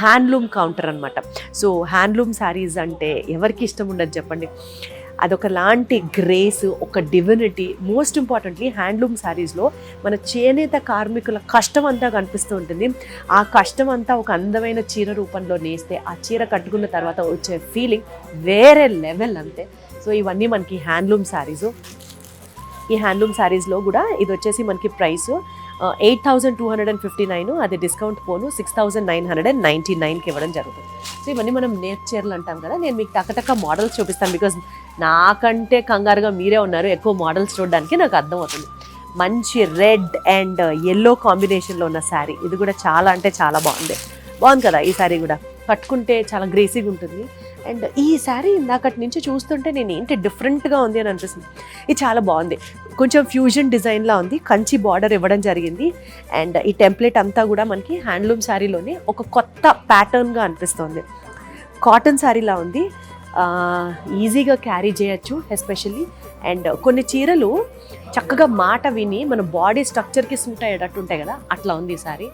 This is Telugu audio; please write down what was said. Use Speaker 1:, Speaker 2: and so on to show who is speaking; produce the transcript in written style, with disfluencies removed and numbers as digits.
Speaker 1: హ్యాండ్లూమ్ కౌంటర్ అనమాట. సో హ్యాండ్లూమ్ శారీస్ అంటే ఎవరికి ఇష్టం ఉండదు చెప్పండి. అదొక లాంటి గ్రేస్, ఒక డివినిటీ. మోస్ట్ ఇంపార్టెంట్లీ హ్యాండ్లూమ్ శారీస్లో మన చేనేత కార్మికుల కష్టం అంతా కనిపిస్తూ ఉంటుంది. ఆ కష్టం అంతా ఒక అందమైన చీర రూపంలో నేస్తే ఆ చీర కట్టుకున్న తర్వాత వచ్చే ఫీలింగ్ వేరే లెవెల్ అంతే. సో ఇవన్నీ మనకి హ్యాండ్లూమ్ శారీసు. ఈ హ్యాండ్లూమ్ శారీస్లో కూడా ఇది వచ్చేసి మనకి ప్రైస్ 8,259, అది డిస్కౌంట్ పోను 6,999కి ఇవ్వడం జరుగుతుంది. సో ఇవన్నీ మనం నేప్ చీరలు అంటాం కదా. నేను మీకు టక్కటక్క మోడల్స్ చూపిస్తాను, బికాజ్ నాకంటే కంగారుగా మీరే ఉన్నారు ఎక్కువ మోడల్స్ చూడడానికి, నాకు అర్థమవుతుంది. మంచి రెడ్ అండ్ ఎల్లో కాంబినేషన్లో ఉన్న శారీ, ఇది కూడా చాలా అంటే చాలా బాగుంది కదా. ఈ శారీ కూడా కట్టుకుంటే చాలా గ్రేసీగా ఉంటుంది. అండ్ ఈ శారీ ఇందాకటి నుంచి చూస్తుంటే నేను ఏంటి డిఫరెంట్గా ఉంది అని అనిపిస్తుంది. ఇది చాలా బాగుంది, కొంచెం ఫ్యూజన్ డిజైన్లా ఉంది, కంచి బార్డర్ ఇవ్వడం జరిగింది. అండ్ ఈ టెంప్లెట్ అంతా కూడా మనకి హ్యాండ్లూమ్ శారీలోనే ఒక కొత్త ప్యాటర్న్గా అనిపిస్తుంది. కాటన్ శారీలా ఉంది, ఈజీగా క్యారీ చేయొచ్చు ఎస్పెషల్లీ. అండ్ కొన్ని చీరలు చక్కగా మాట విని మన బాడీ స్ట్రక్చర్కి సూట్ అయ్యేటట్టు ఉంటాయి కదా, అట్లా ఉంది ఈ శారీ.